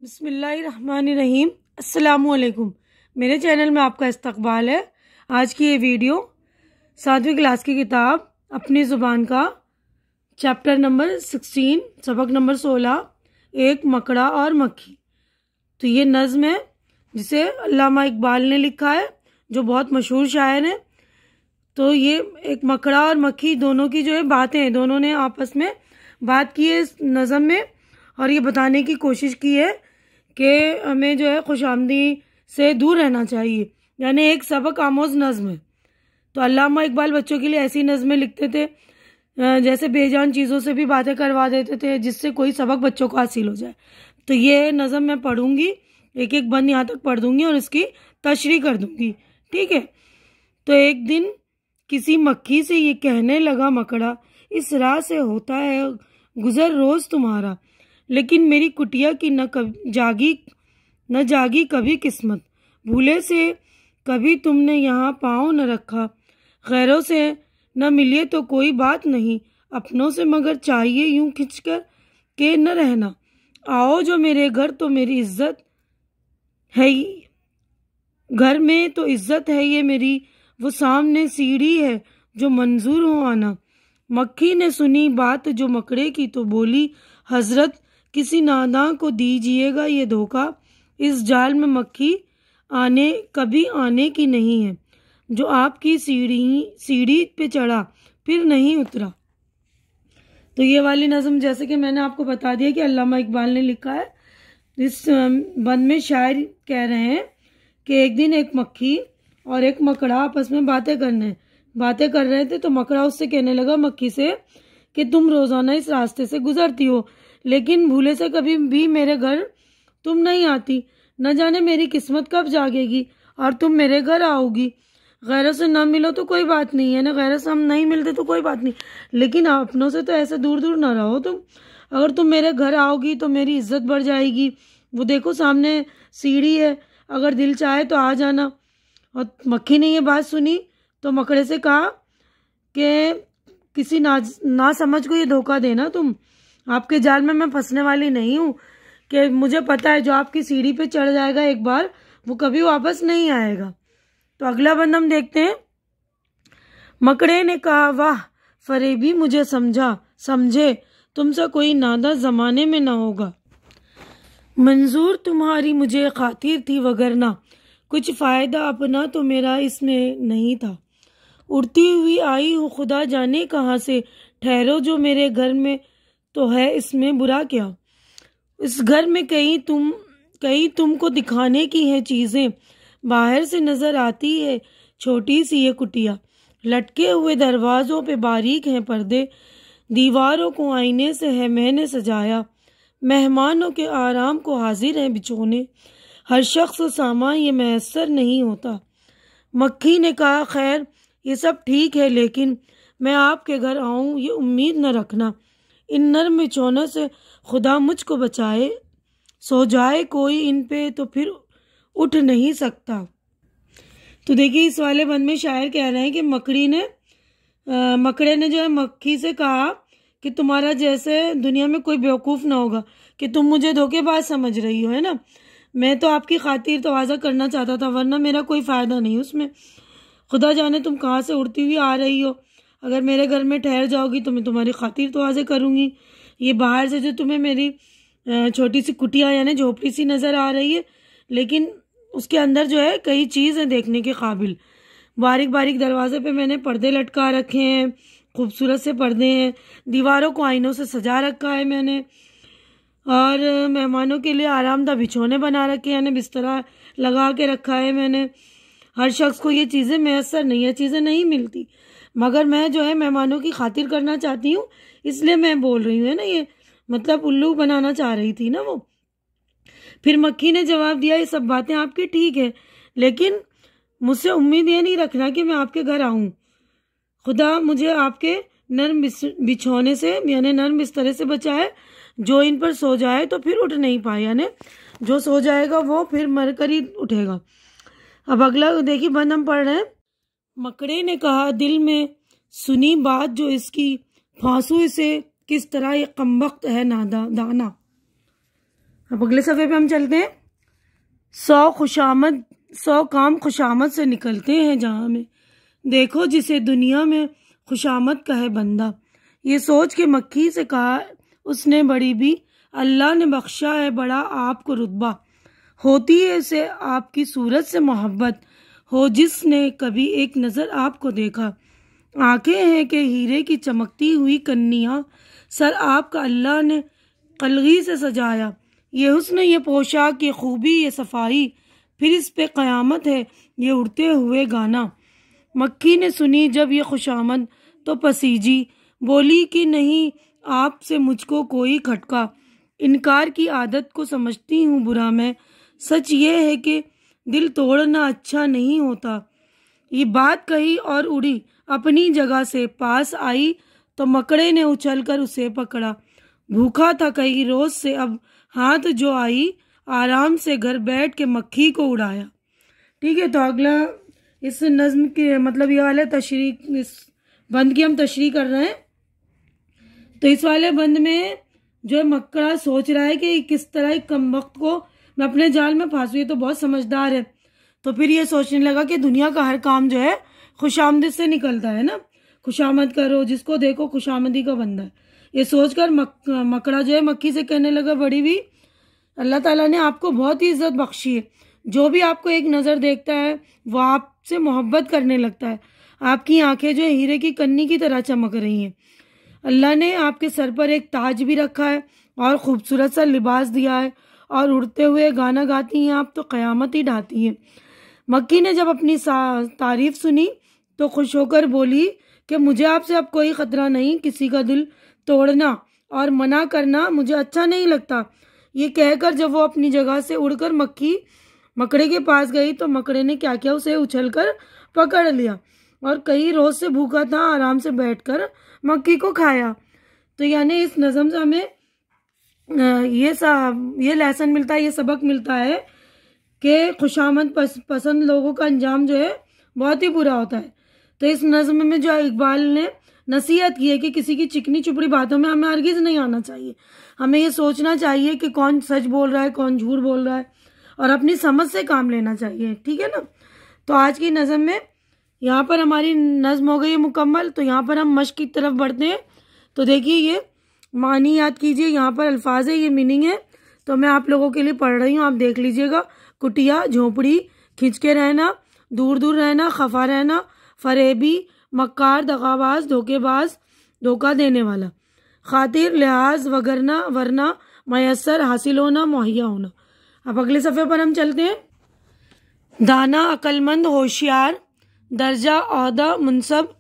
बिस्मिल्लाहिर्रहमानिर्रहीम। अस्सलामुअलैकुम। मेरे चैनल में आपका इस्तकबाल है। आज की ये वीडियो 7वीं क्लास की किताब अपनी ज़ुबान का चैप्टर नंबर 16 सबक नंबर 16 एक मकड़ा और मक्खी। तो ये नज़्म है जिसे अल्लामा इकबाल ने लिखा है, जो बहुत मशहूर शायर हैं। तो ये एक मकड़ा और मक्खी दोनों की जो है बातें हैं, दोनों ने आपस में बात की है इस नज़्म में, और ये बताने की कोशिश की है कि हमें जो है खुशामदी से दूर रहना चाहिए, यानी एक सबक आमोज नज़्म है। तो अल्लामा इकबाल बच्चों के लिए ऐसी नज़में लिखते थे जैसे बेजान चीज़ों से भी बातें करवा देते थे, जिससे कोई सबक बच्चों को हासिल हो जाए। तो ये नज़्म मैं पढ़ूंगी, एक एक बंद यहाँ तक पढ़ दूंगी और इसकी तशरीह कर दूंगी, ठीक है। तो एक दिन किसी मक्खी से ये कहने लगा मकड़ा, इस राह से होता है गुजर रोज तुम्हारा, लेकिन मेरी कुटिया की न जागी कभी किस्मत, भूले से कभी तुमने यहाँ पाँव न रखा, गैरों से न मिले तो कोई बात नहीं, अपनों से मगर चाहिए यूं खिंचकर के न रहना, आओ जो मेरे घर तो मेरी इज्जत है, घर में तो इज्जत है ये मेरी, वो सामने सीढ़ी है जो मंजूर हो आना। मक्खी ने सुनी बात जो मकड़े की तो बोली, हजरत किसी नादां को दीजिएगा ये धोखा, इस जाल में मक्खी कभी आने की नहीं है, जो आपकी सीढ़ी पे चढ़ा फिर नहीं उतरा। तो ये वाली नज़म जैसे कि मैंने आपको बता दिया कि अल्लामा इकबाल ने लिखा है। इस बंद में शायर कह रहे हैं कि एक दिन एक मक्खी और एक मकड़ा आपस में बातें कर रहे थे। तो मकड़ा उससे कहने लगा मक्खी से कि तुम रोजाना इस रास्ते से गुजरती हो, लेकिन भूले से कभी भी मेरे घर तुम नहीं आती, न जाने मेरी किस्मत कब जागेगी और तुम मेरे घर आओगी। गैरों से ना मिलो तो कोई बात नहीं है ना, गैरों से हम नहीं मिलते तो कोई बात नहीं, लेकिन अपनों से तो ऐसे दूर दूर ना रहो तुम। अगर तुम मेरे घर आओगी तो मेरी इज्जत बढ़ जाएगी, वो देखो सामने सीढ़ी है, अगर दिल चाहे तो आ जाना। और मक्खी ने ये बात सुनी तो मकड़े से कहा कि किसी ना समझ को ये धोखा देना, तुम आपके जाल में मैं फंसने वाली नहीं हूँ, कि मुझे पता है जो आपकी सीढ़ी पे चढ़ जाएगा एक बार वो कभी वापस नहीं आएगा। तो अगला बंद हम देखते हैं। मकड़े ने कहा, वाह फरेबी मुझे समझे तुमसे कोई नादा जमाने में ना होगा, मंजूर तुम्हारी मुझे खातिर थी वगरना कुछ फायदा अपना तो मेरा इसमें नहीं था, उड़ती हुई आई हूँ खुदा जाने कहाँ से, ठहरो जो मेरे घर में तो है इसमें बुरा क्या, इस घर में कहीं तुमको दिखाने की है चीजें, बाहर से नजर आती है छोटी सी ये कुटिया, लटके हुए दरवाजों पे बारीक हैं पर्दे, दीवारों को आईने से है मैंने सजाया, मेहमानों के आराम को हाजिर है बिछोने, हर शख्स सामान ये मैसर नहीं होता। मक्खी ने कहा, खैर ये सब ठीक है, लेकिन मैं आपके घर आऊं ये उम्मीद न रखना, इन नर्म बिछौनों से खुदा मुझको बचाए, सो जाए कोई इन पे तो फिर उठ नहीं सकता। तो देखिए इस वाले बंद में शायर कह रहे हैं कि मकड़े ने जो है मक्खी से कहा कि तुम्हारा जैसे दुनिया में कोई बेवकूफ़ ना होगा, कि तुम मुझे धोखेबाज समझ रही हो, है ना, मैं तो आपकी खातिर तवाज़ा करना चाहता था, वरना मेरा कोई फ़ायदा नहीं उसमें, खुदा जाने तुम कहाँ से उड़ती हुई आ रही हो, अगर मेरे घर में ठहर जाओगी तो मैं तुम्हारी खातिर तवाज़े करूँगी। ये बाहर से जो तुम्हें मेरी छोटी सी कुटिया यानी झोपड़ी सी नज़र आ रही है, लेकिन उसके अंदर जो है कई चीज़ है देखने के काबिल, बारीक बारीक दरवाजे पे मैंने पर्दे लटका रखे हैं, खूबसूरत से पर्दे हैं, दीवारों को आईनों से सजा रखा है मैंने, और मेहमानों के लिए आरामदाह बिछौने बना रखे हैं, यानी बिस्तरा लगा के रखा है मैंने। हर शख्स को ये चीज़ें मैसर नहीं है, चीज़ें नहीं मिलती, मगर मैं जो है मेहमानों की खातिर करना चाहती हूँ, इसलिए मैं बोल रही हूँ, है ना, ये मतलब उल्लू बनाना चाह रही थी ना वो। फिर मक्खी ने जवाब दिया, ये सब बातें आपकी ठीक है, लेकिन मुझसे उम्मीद ये नहीं रखना कि मैं आपके घर आऊं, खुदा मुझे आपके नर्म बिछौने से यानी नर्म बिस्तरे से बचाए, जो इन पर सो जाए तो फिर उठ नहीं पाए, यानी जो सो जाएगा वो फिर मर कर ही उठेगा। अब अगला देखिए बंद हम पढ़ रहे हैं। मकड़े ने कहा, दिल में सुनी बात जो इसकी, फांसू इसे किस तरह ये कमबख्त है दाना, अब अगले सफ़े पे हम चलते हैं। 100 काम खुशामद से निकलते हैं जहां में, देखो जिसे दुनिया में खुशामद का है बंदा। ये सोच के मक्खी से कहा उसने बड़ी भी, अल्लाह ने बख्शा है बड़ा आपको रुतबा। होती है इसे आपकी सूरत से मोहब्बत, हो जिसने कभी एक नज़र आपको देखा। आंखें हैं कि हीरे की चमकती हुई कन्नियाँ, सर आपका अल्लाह ने कलगी से सजाया। ये हुस्न, ये पोशाक, ये खूबी, ये सफाई, फिर इस पे क़यामत है ये उड़ते हुए गाना। मक्खी ने सुनी जब ये खुशामद तो पसीजी, बोली कि नहीं आपसे मुझको कोई खटका। इनकार की आदत को समझती हूँ बुरा मैं, सच ये है कि दिल तोड़ना अच्छा नहीं होता। ये बात कही और उड़ी अपनी जगह से, पास आई तो मकड़े ने उछलकर उसे पकड़ा। भूखा था कई रोज से, अब हाथ जो आई आराम से घर बैठ के मक्खी को उड़ाया। ठीक है, तो अगला इस नज्म के मतलब ये वाला तशरीह, इस बंद की हम तशरीह कर रहे हैं। तो इस वाले बंद में जो है मकड़ा सोच रहा है कि किस तरह एक कम वक्त को मैं अपने जाल में फांसू। ये तो बहुत समझदार है। तो फिर ये सोचने लगा कि दुनिया का हर काम जो है खुशामद से निकलता है ना, खुशामद करो, जिसको देखो खुशामदी का बंदा है। ये सोचकर मकड़ा जो है मक्खी से कहने लगा, बड़ी भी अल्लाह ताला ने आपको बहुत ही इज्जत बख्शी है। जो भी आपको एक नज़र देखता है वो आपसे मोहब्बत करने लगता है। आपकी आंखें जो है हीरे की कन्नी की तरह चमक रही हैं। अल्लाह ने आपके सर पर एक ताज भी रखा है और खूबसूरत सा लिबास दिया है, और उड़ते हुए गाना गाती हैं आप तो क़यामत ही ढाती हैं। मक्खी ने जब अपनी तारीफ सुनी तो खुश होकर बोली कि मुझे आपसे अब कोई ख़तरा नहीं, किसी का दिल तोड़ना और मना करना मुझे अच्छा नहीं लगता। ये कहकर जब वो अपनी जगह से उड़कर मकड़े के पास गई तो मकड़े ने क्या किया, उसे उछलकर पकड़ लिया और कई रोज से भूखा था आराम से बैठकर मक्खी को खाया। तो यानी इस नज़म से हमें ये लेसन मिलता है, ये सबक मिलता है कि खुशामद पसंद लोगों का अंजाम जो है बहुत ही बुरा होता है। तो इस नज़म में जो इकबाल ने नसीहत की है कि किसी की चिकनी चुपड़ी बातों में हमें हरगिज़ नहीं आना चाहिए। हमें ये सोचना चाहिए कि कौन सच बोल रहा है, कौन झूठ बोल रहा है, और अपनी समझ से काम लेना चाहिए। ठीक है ना। तो आज की नज़म में यहाँ पर हमारी नज़म हो गई मुकम्मल। तो यहाँ पर हम मश्क की तरफ बढ़ते हैं। तो देखिए, ये मानी याद कीजिए, यहाँ पर अल्फाज है, ये मीनिंग है। तो मैं आप लोगों के लिए पढ़ रही हूँ, आप देख लीजिएगा। कुटिया, झोपड़ी, खिंच के रहना, दूर दूर रहना, खफा रहना, फरेबी, मक्कार, दगाबाज, धोखेबाज, धोखा देने वाला, खातिर, लिहाज, वगरना, वरना, मयसर, हासिल होना, मुहैया होना। अब अगले सफ़े पर हम चलते हैं। दाना, अक्लमंद, होशियार, दर्जा, ओहदा, मुनसब,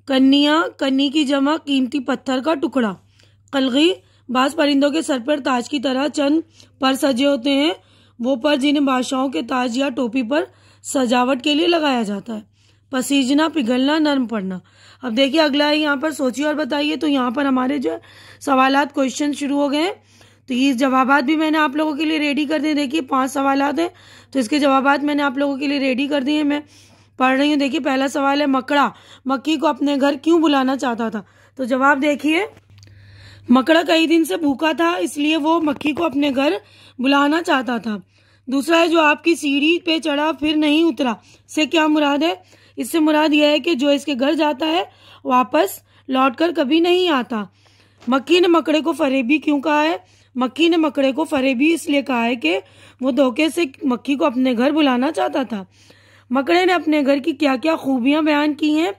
कन्निया, कन्नी की जमा, कीमती पत्थर का टुकड़ा, कलगी, बाज परिंदों के सर पर ताज की तरह चंद पर सजे होते हैं, वो पर जिन्हें बादशाहों के ताज या टोपी पर सजावट के लिए लगाया जाता है। पसीजना, पिघलना, नरम पड़ना। अब देखिए अगला है, यहाँ पर सोचिए और बताइए। तो यहाँ पर हमारे जो सवालात क्वेश्चन शुरू हो गए हैं। तो ये जवाबात भी मैंने आप लोगों के लिए रेडी कर दिए। देखिए 5 सवालात हैं, तो इसके जवाबात मैंने आप लोगों के लिए रेडी कर दिए। मैं पढ़ रही हूँ। देखिए पहला सवाल है, मकड़ा मक्खी को अपने घर क्यों बुलाना चाहता था। तो जवाब देखिए, मकड़ा कई दिन से भूखा था इसलिए वो मक्खी को अपने घर बुलाना चाहता था। दूसरा है, जो आपकी सीढ़ी पे चढ़ा फिर नहीं उतरा, से क्या मुराद है। इससे मुराद यह है कि जो इसके घर जाता है वापस लौटकर कभी नहीं आता। मक्खी ने मकड़े को फरेबी क्यों कहा है। मक्खी ने मकड़े को फरेबी इसलिए कहा है कि वो धोखे से मक्खी को अपने घर बुलाना चाहता था। मकड़े ने अपने घर की क्या क्या खूबियां बयान की हैं।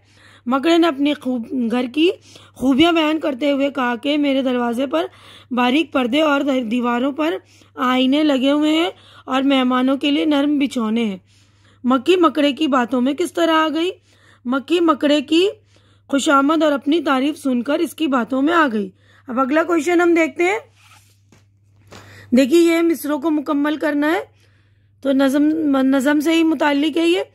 मकड़े ने अपने घर की खूबियां बयान करते हुए कहा कि मेरे दरवाजे पर बारीक पर्दे और दीवारों पर आईने लगे हुए हैं और मेहमानों के लिए नरम बिछौने हैं। मक्खी मकड़े की बातों में किस तरह आ गई। मक्खी मकड़े की खुशामद और अपनी तारीफ सुनकर इसकी बातों में आ गई। अब अगला क्वेश्चन हम देखते हैं। देखिए ये मिसरों को मुकम्मल करना है, तो नज़म से ही मुताल्लिक है ये।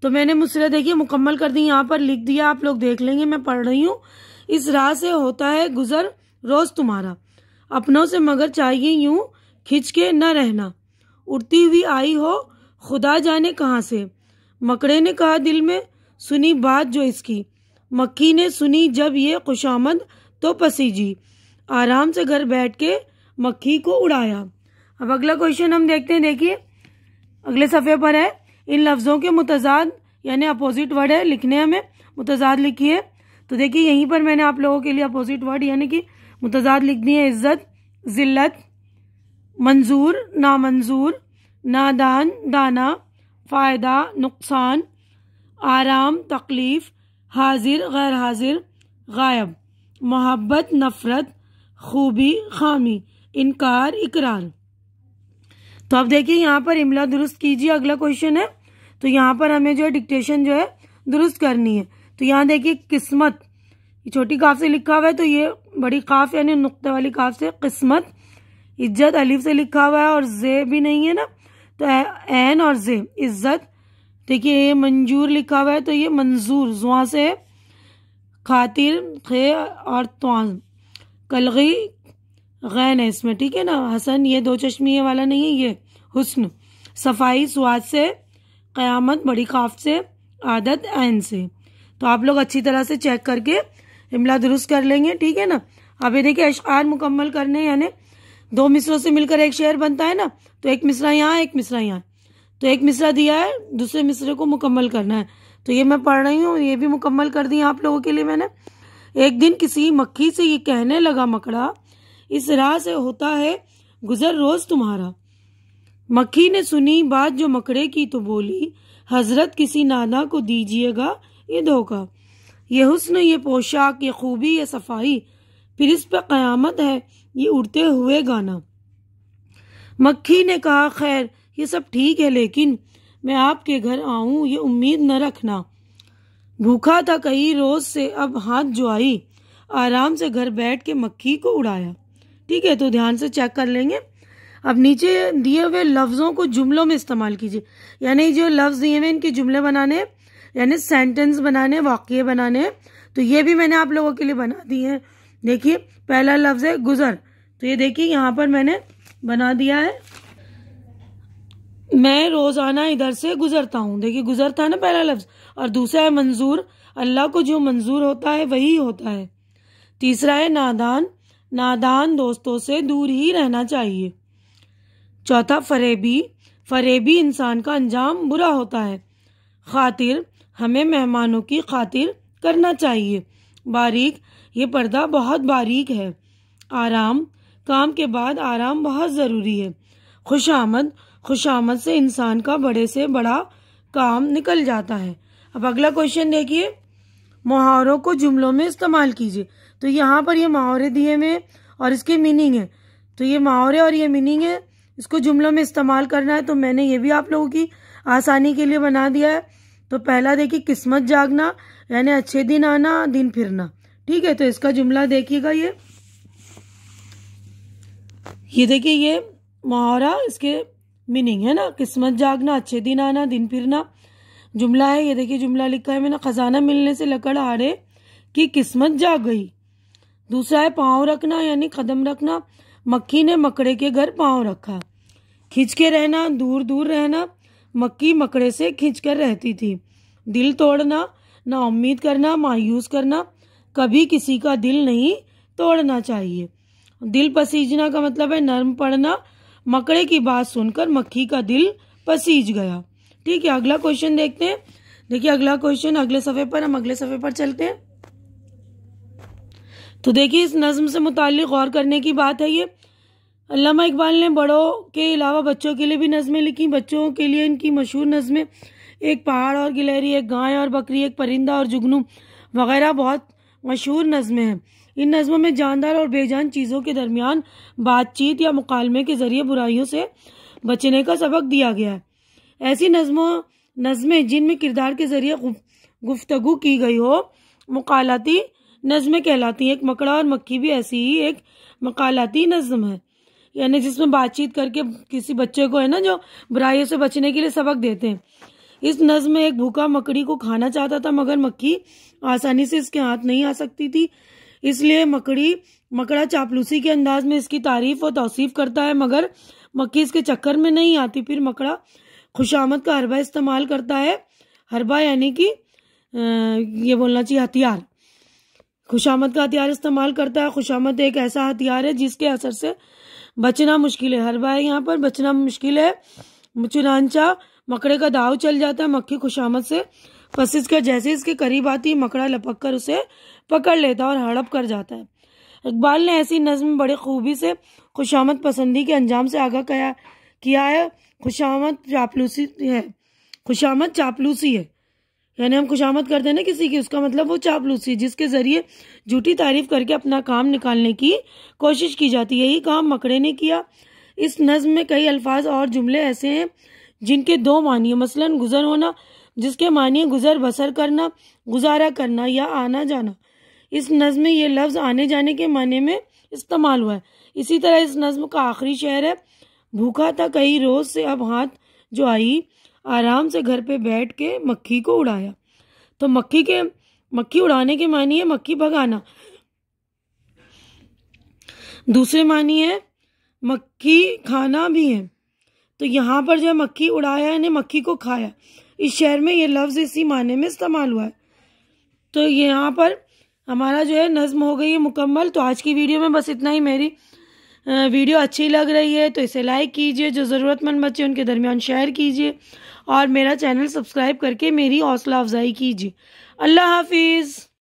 तो मैंने मुसरे देखिए मुकम्मल कर दी, यहाँ पर लिख दिया, आप लोग देख लेंगे। मैं पढ़ रही हूँ। इस राह से होता है गुजर रोज तुम्हारा, अपनों से मगर चाहिए यूं खिंच के न रहना, उड़ती हुई आई हो खुदा जाने कहाँ से। मकड़े ने कहा दिल में सुनी बात जो इसकी, मक्खी ने सुनी जब ये खुशामद तो पसीजी, आराम से घर बैठ के मक्खी को उड़ाया। अब अगला क्वेश्चन हम देखते हैं। देखिए अगले सफ़े पर है, इन लफ्ज़ों के मुतजाद यानी अपोजिट वर्ड है लिखने, हमें मुतजाद लिखिए। तो देखिए यहीं पर मैंने आप लोगों के लिए अपोजिट वर्ड यानी कि मुतजाद लिख दिए है। इज्जत, जिल्लत, मंजूर, नामंजूर, नादान, दाना, फ़ायदा, नुकसान, आराम, तकलीफ, हाजिर, गैर हाजिर, गायब, मोहब्बत, नफ़रत, खूबी, खामी, इनकार, इकरार। तो अब देखिए यहाँ पर इमला दुरुस्त कीजिए। अगला क्वेश्चन है, तो यहाँ पर हमें जो है डिक्टेशन जो है दुरुस्त करनी है। तो यहाँ देखिए किस्मत, छोटी काफ से लिखा हुआ है, तो ये बड़ी काफ यानी नुक्ते वाली काफ से किस्मत। इज्जत अलीफ से लिखा हुआ है और जे भी नहीं है ना, तो एन और जे इज्जत। देखिए ये मंजूर लिखा हुआ है, तो ये मंजूर जुआ से। खातिर खे और त्वान, कलगी गैन है इसमें, ठीक है ना। हसन ये दो चश्मी वाला नहीं है, ये हुस्न। सफाई स्वाद से। क़यामत बड़ी काफ से। आदत ऐन से। तो आप लोग अच्छी तरह से चेक करके इमला दुरुस्त कर लेंगे, ठीक है ना। अब ये देखिए अशआर मुकम्मल करने, यानी दो मिसरों से मिलकर एक शेर बनता है ना, तो एक मिसरा यहाँ एक मिसरा यहाँ, तो एक मिसरा दिया है, दूसरे मिसरे को मुकम्मल करना है। तो ये मैं पढ़ रही हूँ, ये भी मुकम्मल कर दी आप लोगों के लिए मैंने। एक दिन किसी मक्खी से ये कहने लगा मकड़ा, इस राह से होता है गुजर रोज तुम्हारा। मक्खी ने सुनी बात जो मकड़े की, तो बोली, हजरत किसी नादा को दीजिएगा ये धोखा। ये हुस्न, ये पोशाक, ये खूबी, ये सफाई, फिर इस पे कयामत है ये उड़ते हुए गाना। मक्खी ने कहा, खैर ये सब ठीक है, लेकिन मैं आपके घर आऊं ये उम्मीद न रखना। भूखा था कई रोज से, अब हाथ जो आई, आराम से घर बैठ के मक्खी को उड़ाया। ठीक है, तो ध्यान से चेक कर लेंगे। अब नीचे दिए हुए लफ्जों को जुमलों में इस्तेमाल कीजिए, यानी जो लफ्ज दिए हुए इनके जुमले बनाने, यानी सेंटेंस बनाने, वाक्य बनाने। तो ये भी मैंने आप लोगों के लिए बना दिए हैं। देखिए पहला लफ्ज है गुजर, तो ये देखिए यहाँ पर मैंने बना दिया है, मैं रोजाना इधर से गुजरता हूँ। देखिए गुजर था ना पहला लफ्ज, और दूसरा है मंजूर, अल्लाह को जो मंजूर होता है वही होता है। तीसरा है नादान, नादान दोस्तों से दूर ही रहना चाहिए। चौथा फरेबी, फरेबी इंसान का अंजाम बुरा होता है। खातिर, हमें मेहमानों की खातिर करना चाहिए। बारीक, ये पर्दा बहुत बारीक है। आराम, काम के बाद आराम बहुत ज़रूरी है। खुशामद, खुशामद से इंसान का बड़े से बड़ा काम निकल जाता है। अब अगला क्वेश्चन देखिए, मुहावरों को जुमलों में इस्तेमाल कीजिए। तो यहाँ पर ये मुहावरे दिए हुए और इसके मीनिंग है, तो ये मुहावरे और ये मीनिंग है, इसको जुमलों में इस्तेमाल करना है। तो मैंने ये भी आप लोगों की आसानी के लिए बना दिया है। तो पहला देखिए किस्मत जागना, यानी अच्छे दिन आना, दिन फिरना। ठीक है, तो इसका जुमला देखिएगा, ये देखिए ये मुहावरा, इसके मीनिंग है ना, किस्मत जागना, अच्छे दिन आना, दिन फिरना। जुमला है, ये देखिए जुमला लिखा है मैंने, खजाना मिलने से लकड़हारे की किस्मत जाग गई। दूसरा है पाँव रखना, यानी कदम रखना, मक्खी ने मकड़े के घर पाँव रखा। खिंच के रहना, दूर दूर रहना, मक्खी मकड़े से खिंच कर रहती थी। दिल तोड़ना, ना उम्मीद करना, मायूस करना, कभी किसी का दिल नहीं तोड़ना चाहिए। दिल पसीजना का मतलब है नर्म पड़ना, मकड़े की बात सुनकर मक्खी का दिल पसीज गया। ठीक है, अगला क्वेश्चन देखते हैं। देखिए अगला क्वेश्चन अगले सफ़े पर, हम अगले सफ़े पर चलते हैं। तो देखिए इस नज्म से मुताल्लिक गौर करने की बात है। ये अल्लामा इकबाल ने बड़ों के अलावा बच्चों के लिए भी नज़में लिखी। बच्चों के लिए इनकी मशहूर नज़में एक पहाड़ और गिलहरी, एक गाय और बकरी, एक परिंदा और जुगनू वगैरह बहुत मशहूर नज़में हैं। इन नज़मों में जानदार और बेजान चीज़ों के दरमियान बातचीत या मुकालमे के जरिए बुराइयों से बचने का सबक दिया गया है। ऐसी नज़में जिनमें किरदार के जरिए गुफ्तगू की गई हो मुकालाती नज़में कहलाती हैं। एक मकड़ा और मक्खी भी ऐसी ही एक मकालाती नज़म है, यानी जिसमें बातचीत करके किसी बच्चे को है ना जो बुराइयों से बचने के लिए सबक देते हैं। इस नज़म में एक भूखा मकड़ी को खाना चाहता था, मगर मक्खी आसानी से इसके हाथ नहीं आ सकती थी। इसलिए मकड़ा चापलूसी के अंदाज में इसकी तारीफ और तौसीफ करता है, मगर मक्खी इसके चक्कर में नहीं आती। फिर मकड़ा खुशामद का हरबा इस्तेमाल करता है। हरबा यानी कि ये बोलना चाहिए हथियार। खुशामद का हथियार इस्तेमाल करता है। खुशामद एक ऐसा हथियार है जिसके असर से बचना मुश्किल है, हर बार यहाँ पर बचना मुश्किल है। चुनांचा मकड़े का दाव चल जाता है, मक्खी खुशामद से फंसिस कर जैसे इसके करीब आती है मकड़ा लपक कर उसे पकड़ लेता है और हड़प कर जाता है। इकबाल ने ऐसी नज्म बड़े खूबी से खुशामद पसंदी के अंजाम से आगाह किया है। खुशामद चापलूसी है, यानी हम खुशामद करते हैं ना किसी की, उसका मतलब वो चापलूसी है जिसके जरिए झूठी तारीफ करके अपना काम निकालने की कोशिश की जाती है। यही काम मकड़े ने किया। इस नज्म में कई अल्फाज और जुमले ऐसे हैं जिनके दो मानी है। मसलन गुजर होना, जिसके मानी है गुजर बसर करना, गुजारा करना या आना जाना। इस नज्म में ये लफ्ज आने जाने के माने में इस्तेमाल हुआ है। इसी तरह इस नज्म का आखिरी शेर है, भूखा था कई रोज से अब हाथ जो आई, आराम से घर पे बैठ के मक्खी को उड़ाया। तो मक्खी उड़ाने के मानी है मक्खी भगाना, दूसरे मानी है मक्खी खाना भी है। तो यहाँ पर जो है मक्खी उड़ाया यानी मक्खी को खाया। इस शेर में ये लफ्ज इसी माने में इस्तेमाल हुआ है। तो यहाँ पर हमारा जो है नज्म हो गई है मुकम्मल। तो आज की वीडियो में बस इतना ही। मेरी वीडियो अच्छी लग रही है तो इसे लाइक कीजिए, जो ज़रूरतमंद बच्चे उनके दरमियान शेयर कीजिए और मेरा चैनल सब्सक्राइब करके मेरी हौसला अफजाई कीजिए। अल्लाह हाफिज़।